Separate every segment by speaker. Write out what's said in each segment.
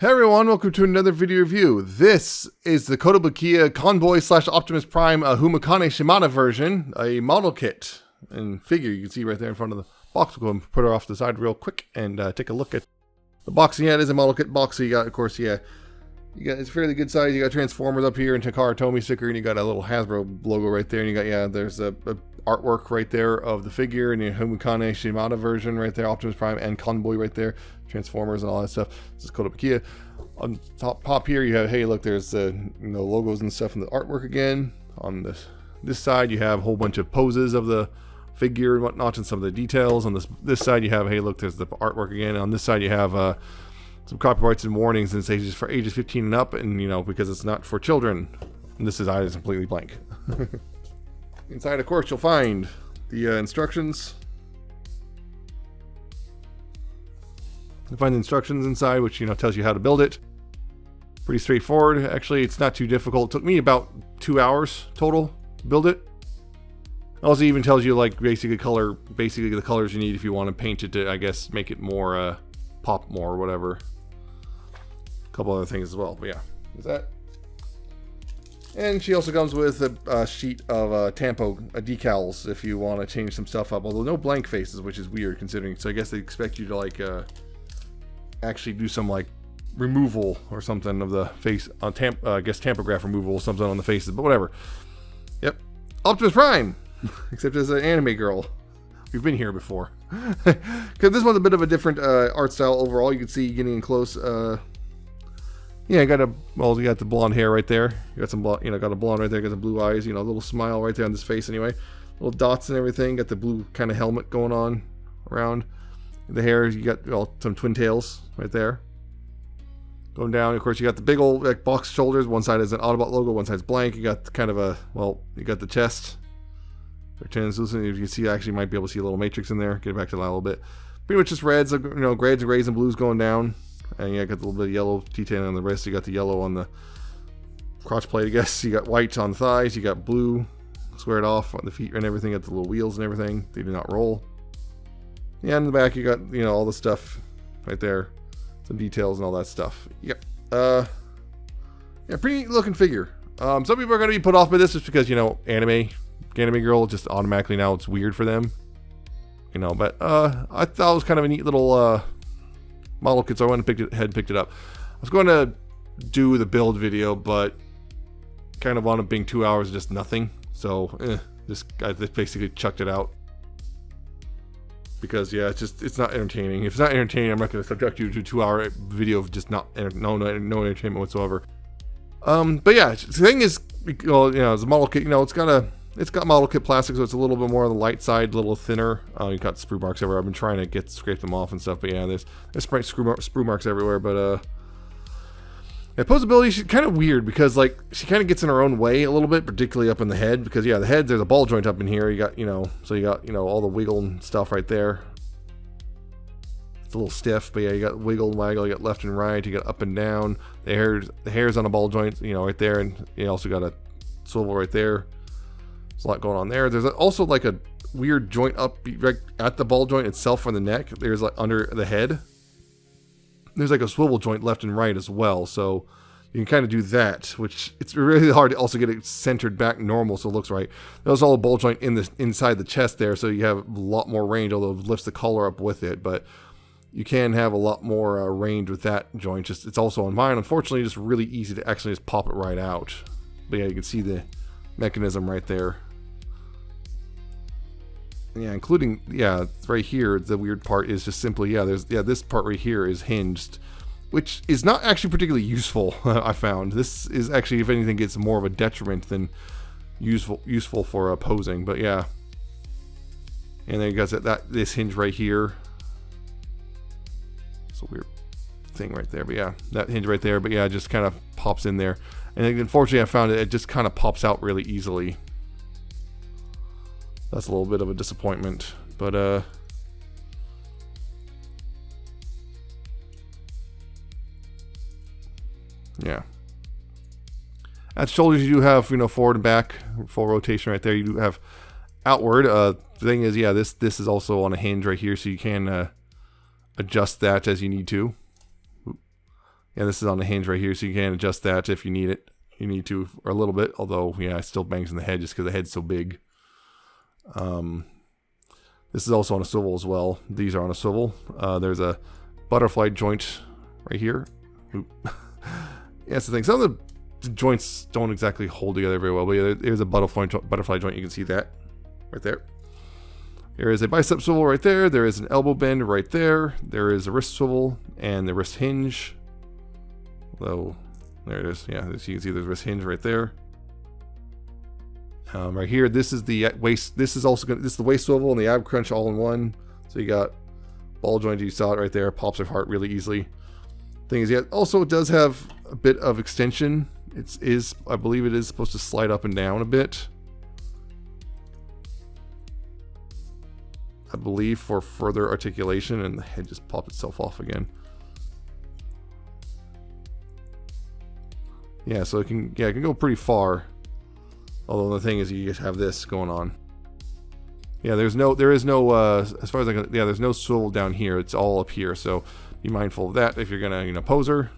Speaker 1: Hey everyone, welcome to another video review. This is the Kotobukiya Convoy / Optimus Prime Humikane Shimada version, a model kit and figure you can see right there in front of the box. We'll go and put her off to the side real quick and take a look at the box. Yeah, it is a model kit box, so you got, of course, yeah, you got, it's fairly good size. You got Transformers up here and Takara Tomy sticker, and you got a little Hasbro logo right there, and you got, yeah, there's a artwork right there of the figure, and the Humikane Shimada version right there, Optimus Prime and Convoy right there, Transformers and all that stuff. This is Kotobukiya. On top here you have, hey look, there's logos and stuff in the artwork again. On this side you have a whole bunch of poses of the figure and whatnot and some of the details. On this side you have, hey look, there's the artwork again. On this side you have some copyrights and warnings and it says for ages 15 and up, and because it's not for children. And this side is completely blank. Inside, of course, you'll find the instructions. You'll find the instructions inside, which tells you how to build it. Pretty straightforward. Actually, it's not too difficult. It took me about 2 hours total to build it. It also even tells you like basically the colors you need if you want to paint it to, I guess, make it more pop more or whatever. A couple other things as well. But yeah, is that. And she also comes with a sheet of tampo decals if you want to change some stuff up. Although no blank faces, which is weird considering. So I guess they expect you to like actually do some like removal or something of the face on I guess tampograph removal or something on the faces. But whatever. Yep, Optimus Prime, except as an anime girl. We've been here before. Because this one's a bit of a different art style overall. You can see getting in close. Yeah, you got the blonde hair right there. You got some, got a blonde right there. Got the blue eyes. A little smile right there on this face. Anyway, little dots and everything. Got the blue kind of helmet going on around the hair. You got some twin tails right there. Going down, of course, you got the big old box shoulders. One side is an Autobot logo. One side's blank. You got kind of a you got the chest. Translucent. If you can see, I actually might be able to see a little matrix in there. Get back to that a little bit. Pretty much just reds, grays, grays, and blues going down. And yeah, got a little bit of yellow detailing on the wrist. You got the yellow on the crotch plate, I guess. You got white on the thighs. You got blue squared off on the feet and everything. Got the little wheels and everything. They do not roll. Yeah, in the back you got all the stuff right there, some details and all that stuff. Yep. Yeah, pretty neat looking figure. Some people are going to be put off by this just because anime girl, just automatically now it's weird for them. But I thought it was kind of a neat little model kit, so I went and picked it up. I was going to do the build video, but kind of wound up being 2 hours of just nothing. So I just basically chucked it out because yeah, it's not entertaining. If it's not entertaining, I'm not going to subject you to a 2-hour video of just no entertainment whatsoever. But yeah, the thing is, it's a model kit. It's got model kit plastic, so it's a little bit more on the light side, a little thinner. You got sprue marks everywhere. I've been trying to scrape them off and stuff, but yeah, there's sprue marks everywhere. But yeah, posability, she's kind of weird because like she kind of gets in her own way a little bit, particularly up in the head. Because yeah, the head, there's a ball joint up in here. You got so you got all the wiggle and stuff right there. It's a little stiff, but yeah, you got wiggle and waggle. You got left and right. You got up and down. The hair's on a ball joint, right there, and you also got a swivel right there. There's a lot going on there. There's also like a weird joint up right at the ball joint itself on the neck. There's like under the head. There's like a swivel joint left and right as well. So you can kind of do that, which it's really hard to also get it centered back normal so it looks right. There's all a ball joint inside the chest there, so you have a lot more range, although it lifts the collar up with it. But you can have a lot more range with that joint. It's also on mine, unfortunately, just really easy to actually just pop it right out. But yeah, you can see the mechanism right there. Yeah, including right here, the weird part is just simply this part right here is hinged, which is not actually particularly useful. I found this is actually, if anything, gets more of a detriment than useful for posing. But yeah, and then you guys this hinge right here. It's a weird thing right there, but yeah, that hinge right there. But yeah, it just kind of pops in there, and unfortunately, I found it just kind of pops out really easily. That's a little bit of a disappointment, but yeah. At shoulders, you do have forward and back, full rotation right there. You do have outward. The thing is, yeah, this is also on a hinge right here, so you can adjust that as you need to. Yeah, this is on the hinge right here, so you can adjust that if you need it. You need to, or a little bit, although, yeah, it still bangs in the head just because the head's so big. This is also on a swivel as well. These are on a swivel. There's a butterfly joint right here. Oop. Yeah, that's the thing. Some of the joints don't exactly hold together very well, but yeah, there's a butterfly joint. You can see that right there. There is a bicep swivel right there. There is an elbow bend right there. There is a wrist swivel and the wrist hinge. Although, there it is. Yeah, as you can see, there's a wrist hinge right there. Right here, this is the waist. This is the waist swivel and the ab crunch all in one. So you got ball joint. You saw it right there. Pops apart really easily. Thing is, yeah, also it does have a bit of extension. I believe it is supposed to slide up and down a bit. I believe for further articulation, and the head just popped itself off again. Yeah, so it can go pretty far. Although the thing is, you just have this going on. Yeah, there is no as far as I can, yeah, there's no swivel down here. It's all up here. So be mindful of that if you're gonna, pose her.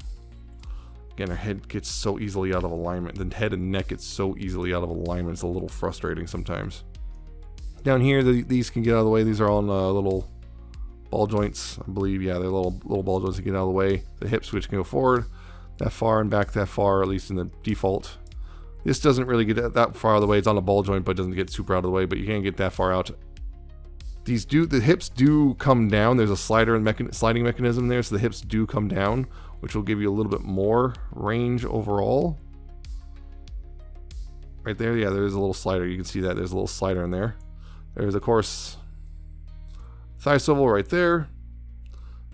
Speaker 1: Again, her head gets so easily out of alignment. The head and neck gets so easily out of alignment. It's a little frustrating sometimes. Down here, these can get out of the way. These are all little ball joints, I believe. Yeah, they're little ball joints that get out of the way. The hip switch can go forward that far and back that far, at least in the default. This doesn't really get that far out of the way. It's on a ball joint, but it doesn't get super out of the way, but you can't get that far out. The hips do come down. There's a sliding mechanism there, so the hips do come down, which will give you a little bit more range overall. Right there, yeah, there's a little slider. You can see that there's a little slider in there. There's, of course, thigh swivel right there.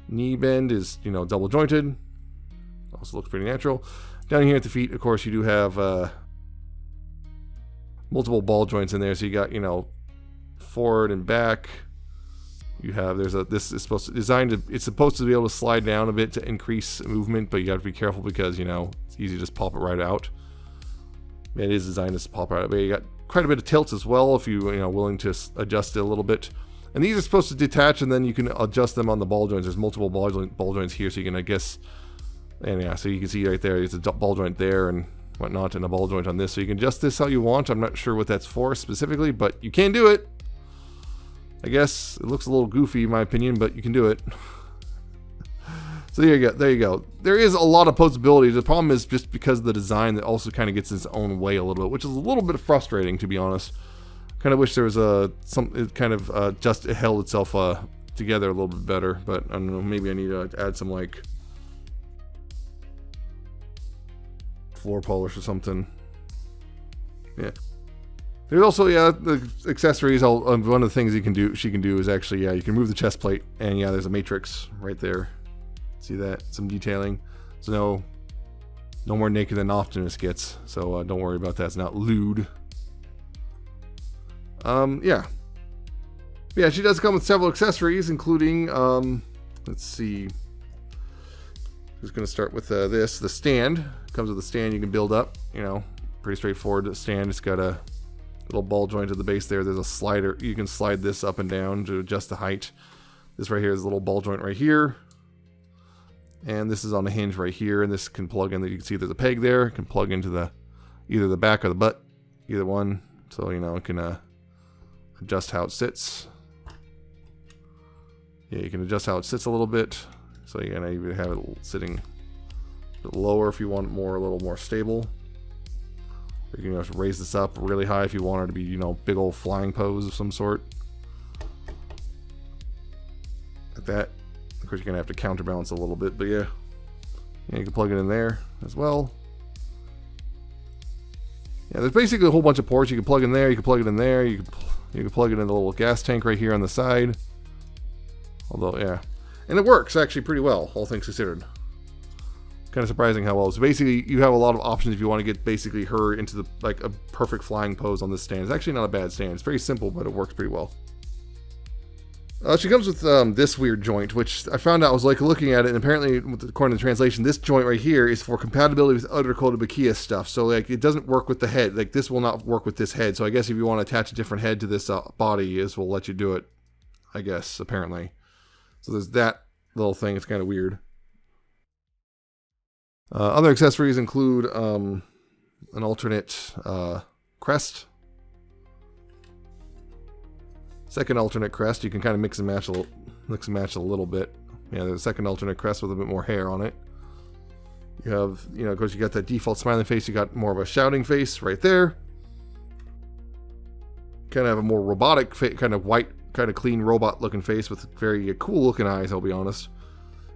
Speaker 1: Knee bend is, double jointed. Also looks pretty natural. Down here at the feet, of course, you do have multiple ball joints in there. So you got, forward and back. You have, this is it's supposed to be able to slide down a bit to increase movement, but you got to be careful because, it's easy to just pop it right out. It is designed to pop right out, but you got quite a bit of tilt as well if you willing to adjust it a little bit. And these are supposed to detach, and then you can adjust them on the ball joints. There's multiple ball joints here, so you can, and yeah, so you can see right there, there's a ball joint there and whatnot, and a ball joint on this. So you can adjust this how you want. I'm not sure what that's for specifically, but you can do it. I guess it looks a little goofy in my opinion, but you can do it. So there you go. There is a lot of posability. The problem is just because of the design that also kind of gets its own way a little bit, which is a little bit frustrating, to be honest. Kind of wish there was it held itself together a little bit better, but I don't know, maybe I need to add some floor polish or something. Yeah. There's also, the accessories. One of the things she can do is actually, you can move the chest plate, and there's a matrix right there. See that? Some detailing. So no more naked than Optimus gets. So don't worry about that. It's not lewd. Yeah, she does come with several accessories, including, let's see. Just going to start with the stand. Comes with a stand you can build up. Pretty straightforward. The stand. It's got a little ball joint at the base there. There's a slider. You can slide this up and down to adjust the height. This right here is a little ball joint right here. And this is on the hinge right here, and this can plug in. You can see there's a peg there. It can plug into either the back or the butt, either one. So it can adjust how it sits. Yeah, you can adjust how it sits a little bit. So you can even have it sitting a bit lower if you want it a little more stable. Or you can just raise this up really high if you want it to be, big old flying pose of some sort. Like that. Of course, you're going to have to counterbalance a little bit, but yeah, you can plug it in there as well. Yeah, there's basically a whole bunch of ports. You can plug in there, you can plug it in there, you can plug it in the little gas tank right here on the side. Although, yeah. And it works actually pretty well, all things considered. Kind of surprising how well. So basically, you have a lot of options if you want to get basically her into a perfect flying pose on this stand. It's actually not a bad stand. It's very simple, but it works pretty well. She comes with this weird joint, which I found out, I was looking at it, and apparently, according to the translation, this joint right here is for compatibility with other Kotobukiya stuff. So it doesn't work with the head. This will not work with this head. So I guess if you want to attach a different head to this body, this will let you do it. I guess, apparently. So there's that little thing. It's kind of weird. Other accessories include an alternate crest. Second alternate crest. You can kind of mix and match a little bit. Yeah, there's a second alternate crest with a bit more hair on it. You have, of course, you got that default smiling face. You got more of a shouting face right there. Kind of have a more robotic, kind of white, kind of clean robot-looking face with very cool-looking eyes. I'll be honest.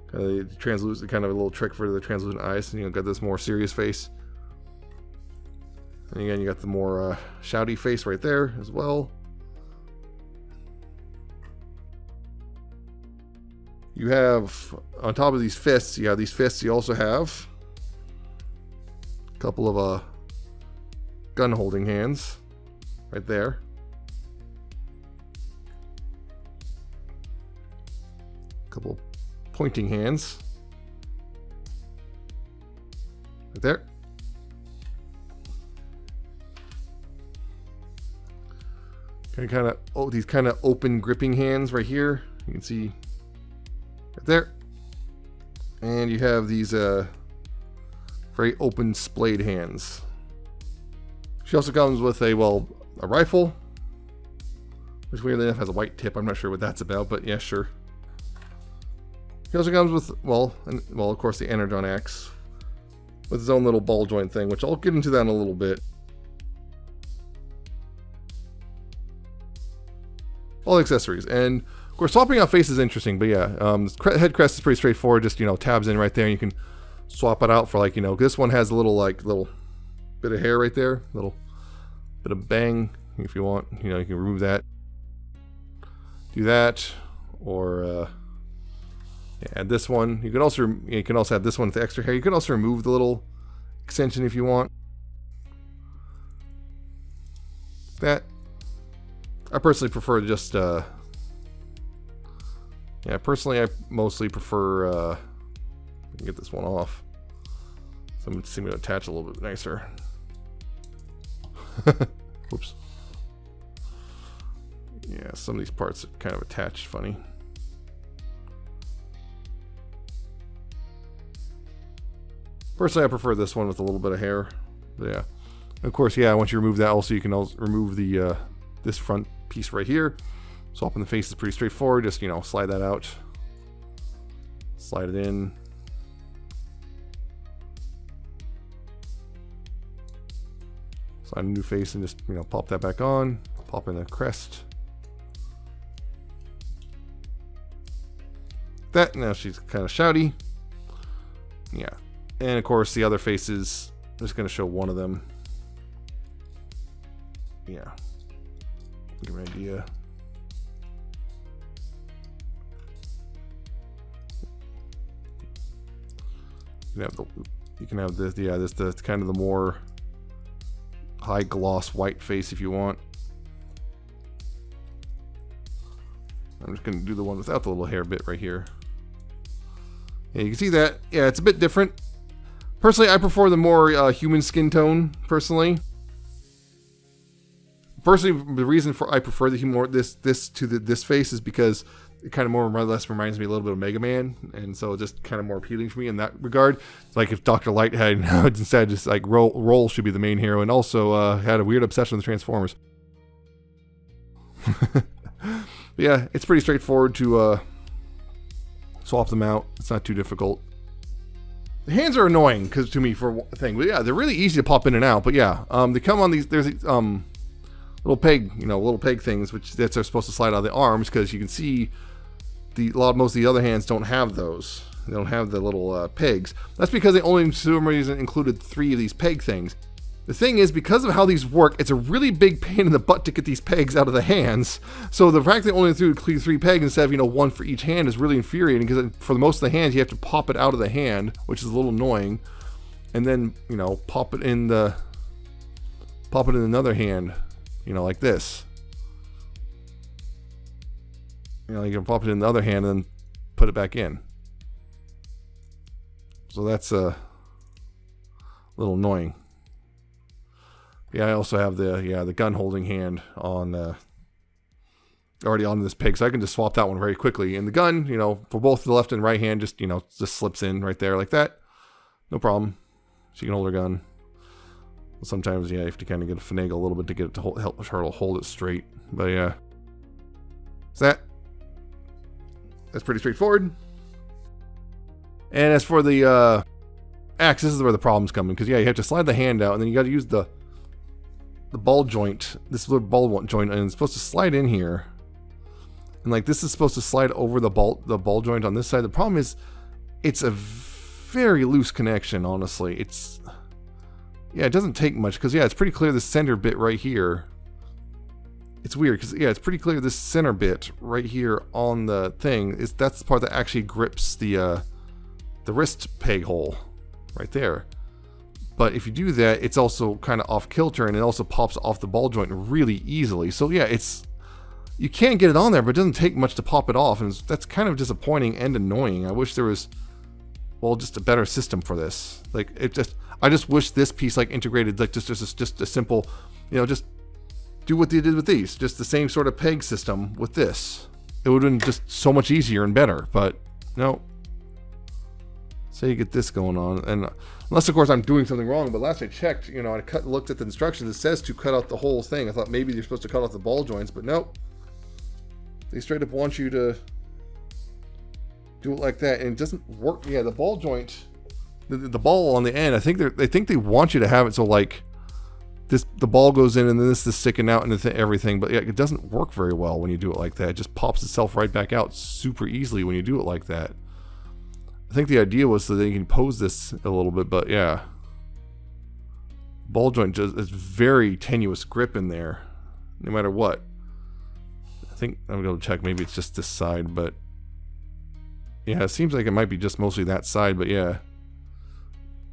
Speaker 1: Kind of translucent, kind of a little trick for the translucent eyes. And got this more serious face. And again, you got the more shouty face right there as well. You have, on top of these fists, you also have a couple of gun holding hands right there. A couple pointing hands right there. These kind of open gripping hands right here. You can see right there. And you have these very open splayed hands. She also comes with a rifle, which weirdly enough has a white tip. I'm not sure what that's about, but yeah, sure. She also comes with, of course, the Energon Axe with its own little ball joint thing, which I'll get into that in a little bit. All accessories. And of course, swapping out face is interesting, but yeah, head crest is pretty straightforward. Just, tabs in right there, and you can swap it out for this one has a little bit of hair right there, little bit of bang if you want. You can remove that, do that, or add this one. You can also add this one with the extra hair. You can also remove the little extension if you want. That I personally prefer just. Personally, I mostly prefer. I can get this one off. So I'm going to seem to attach a little bit nicer. Whoops. Yeah, some of these parts are kind of attached funny. Personally, I prefer this one with a little bit of hair. But yeah, of course, once you remove that, also you can also remove the this front piece right here. Swapping the face is pretty straightforward. Just, slide that out. Slide it in. Slide a new face and just, pop that back on. Pop in the crest. That, now she's kind of shouty. Yeah. And of course, the other faces, I'm just going to show one of them. Yeah. Give you an idea. You can have this, the kind of the more high gloss white face if you want. I'm just going to do the one without the little hair bit right here. Yeah, you can see that. Yeah, it's a bit different. Personally, I prefer the more human skin tone. Personally, the reason I prefer this face is because it kind of more or less reminds me a little bit of Mega Man, and so just kind of more appealing for me in that regard. It's like if Dr. Light had instead just like Roll should be the main hero, and also had a weird obsession with Transformers. Yeah, it's pretty straightforward to swap them out. It's not too difficult. The hands are annoying to me for one thing, but yeah, they're really easy to pop in and out. But yeah, they come on these. There's little peg things, they're supposed to slide out of the arms, because you can see most of the other hands don't have those. They don't have the little pegs. That's because they only, for some reason, included 3 of these peg things. The thing is, because of how these work, it's a really big pain in the butt to get these pegs out of the hands. So the fact they only threw 3 pegs instead of, one for each hand is really infuriating, because for most of the hands, you have to pop it out of the hand, which is a little annoying. And then, pop it in another hand, like this. You can pop it in the other hand and then put it back in. So that's a little annoying. Yeah, I also have the gun holding hand on already on this pig, so I can just swap that one very quickly. And the gun, for both the left and right hand, just slips in right there like that. No problem. She can hold her gun. Sometimes, yeah, you have to kind of get a finagle a little bit to get it to help her to hold it straight. But yeah. That's pretty straightforward. And as for the axe, this is where the problem's coming. Because, yeah, you have to slide the hand out, and then you got to use the ball joint. This little ball joint, and it's supposed to slide in here. And, like, this is supposed to slide over the ball joint on this side. The problem is, it's a very loose connection, honestly. Yeah, it doesn't take much, because, yeah, it's pretty clear the center bit right here. It's weird, because, yeah, it's pretty clear this center bit right here on the thing, that's the part that actually grips the wrist peg hole right there. But if you do that, it's also kind of off kilter, and it also pops off the ball joint really easily. So, yeah, you can get it on there, but it doesn't take much to pop it off, and that's kind of disappointing and annoying. I wish there was, well, just a better system for this. Like, I just wish this piece, like, integrated, like, just a simple, you know, just do what they did with these. Just the same sort of peg system with this. It would have been just so much easier and better, but no. So you get this going on, and unless, of course, I'm doing something wrong, but last I checked, you know, I looked at the instructions, it says to cut out the whole thing. I thought maybe you're supposed to cut off the ball joints, but nope. They straight up want you to do it like that, and it doesn't work. Yeah, the ball joint... The ball on the end, I think they want you to have it so, like, the ball goes in and then this is sticking out and everything, but yeah, it doesn't work very well when you do it like that. It just pops itself right back out super easily when you do it like that. I think the idea was so that you can pose this a little bit, but yeah. Ball joint just is very tenuous grip in there, no matter what. I think I'm going to check, maybe it's just this side, but yeah, it seems like it might be just mostly that side, but yeah.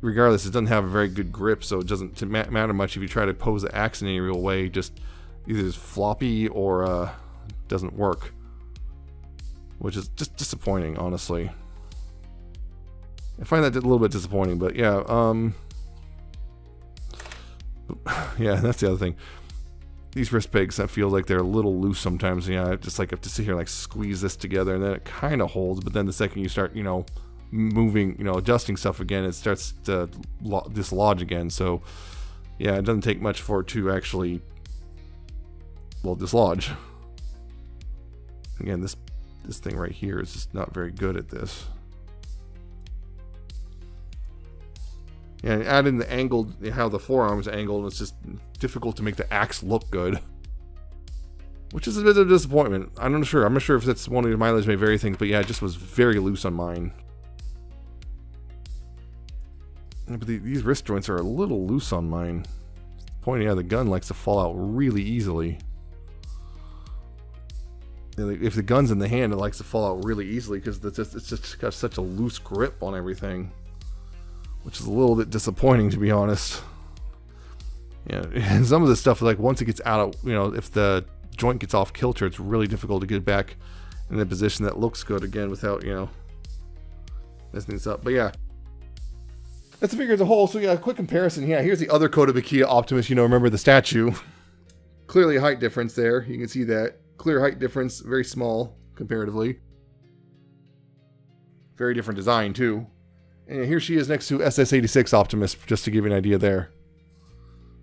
Speaker 1: Regardless, it doesn't have a very good grip, so it doesn't matter much if you try to pose the axe in any real way. Just either it's floppy or doesn't work, which is just disappointing, honestly. I find that a little bit disappointing, but yeah, yeah, that's the other thing. These wrist pegs, I feel like they're a little loose sometimes. Yeah, I just like have to sit here and like squeeze this together, and then it kind of holds. But then the second you start, you know, moving, you know, adjusting stuff again, it starts to dislodge again. So yeah, it doesn't take much for it to actually, well, dislodge. Again, this thing right here is just not very good at this. Yeah, and add in the angled, how the forearm is angled, it's just difficult to make the axe look good, which is a bit of a disappointment. I'm not sure if that's one of your mileage may vary things, but yeah, it just was very loose on mine. But these wrist joints are a little loose on mine. Pointing out, the gun likes to fall out really easily. If the gun's in the hand, it likes to fall out really easily because it's just got such a loose grip on everything, which is a little bit disappointing, to be honest. Yeah, and some of this stuff, like once it gets out of, you know, if the joint gets off kilter, it's really difficult to get back in a position that looks good again without, you know, messing this up. But yeah. That's the figure as a whole. So yeah, a quick comparison. Yeah, here's the other Kotobukiya Optimus. You know, remember the statue. Clearly a height difference there. You can see that. Clear height difference. Very small, comparatively. Very different design, too. And here she is next to SS86 Optimus, just to give you an idea there.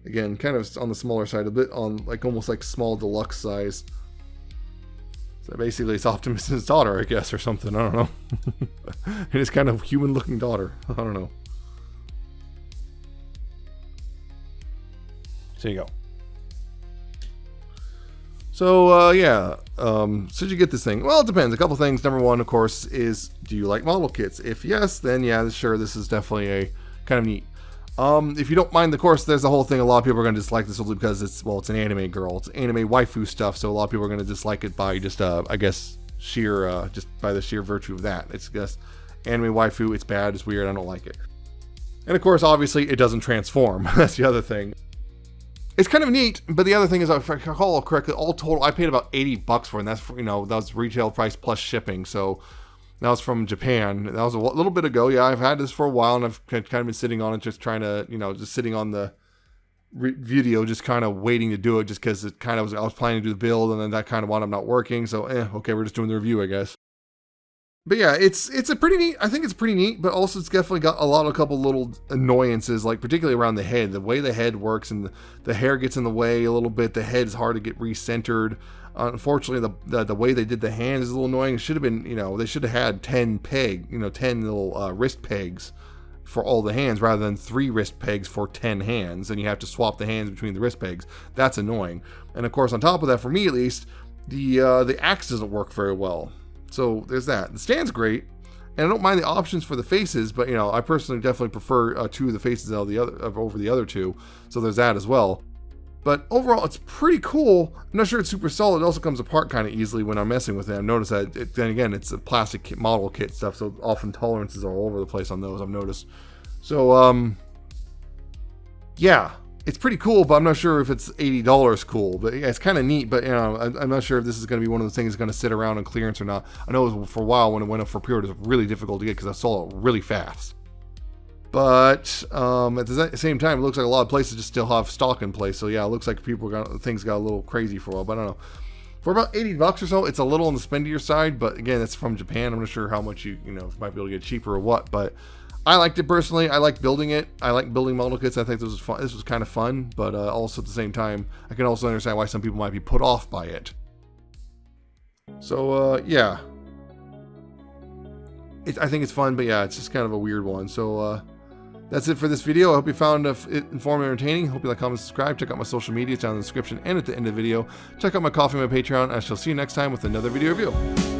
Speaker 1: Again, kind of on the smaller side, a bit on, like, almost like small deluxe size. So basically it's Optimus's daughter, I guess, or something. I don't know. And it's kind of human-looking daughter. I don't know. So there you go. So, yeah. So did you get this thing? Well, it depends. A couple things. Number one, of course, is do you like model kits? If yes, then yeah, sure, this is definitely a kind of neat. If you don't mind, of course, there's the whole thing. A lot of people are going to dislike this simply because it's an anime girl. It's anime waifu stuff, so a lot of people are going to dislike it by just, I guess, just by the sheer virtue of that. It's just anime waifu, it's bad, it's weird, I don't like it. And of course, obviously, it doesn't transform. That's the other thing. It's kind of neat, but the other thing is, if I recall correctly, all total, I paid about $80 for it, and that's, for, you know, that was retail price plus shipping, so that was from Japan. That was a little bit ago. Yeah, I've had this for a while, and I've kind of been sitting on it, just trying to, you know, just sitting on the video, just kind of waiting to do it, just because it kind of was, I was planning to do the build, and then that kind of wound up not working, so, okay, we're just doing the review, I guess. But yeah, it's a pretty neat. I think it's pretty neat, but also it's definitely got a couple little annoyances, like particularly around the head, the way the head works, and the hair gets in the way a little bit. The head is hard to get recentered. Unfortunately, the way they did the hand is a little annoying. It should have been, they should have had 10 little wrist pegs for all the hands rather than 3 wrist pegs for 10 hands, and you have to swap the hands between the wrist pegs. That's annoying. And of course, on top of that, for me at least, the axe doesn't work very well. So there's that. The stand's great, and I don't mind the options for the faces, but I personally definitely prefer 2 of the faces over the other 2. So there's that as well. But overall, it's pretty cool. I'm not sure it's super solid. It also comes apart kind of easily when I'm messing with it. I've noticed that. Then again, it's a plastic model kit stuff, so often tolerances are all over the place on those, I've noticed. So, yeah, it's pretty cool, but I'm not sure if it's $80 cool. But yeah, it's kind of neat, but I'm not sure if this is going to be one of those things that's going to sit around on clearance or not. I know for a while when it went up for pre-order, it was really difficult to get because I sold it really fast. But at the same time, it looks like a lot of places just still have stock in place. So yeah, it looks like things got a little crazy for a while. But I don't know. For about $80 or so, it's a little on the spendier side. But again, it's from Japan. I'm not sure how much you might be able to get cheaper or what. But I liked it personally. I like building it. I like building model kits. I think this was fun. This was kind of fun. But also at the same time, I can also understand why some people might be put off by it. So yeah, I think it's fun. But yeah, it's just kind of a weird one. So. That's it for this video. I hope you found it informative and entertaining. Hope you like, comment, subscribe. Check out my social media down in the description and at the end of the video. Check out my Coffee and my Patreon. I shall see you next time with another video review.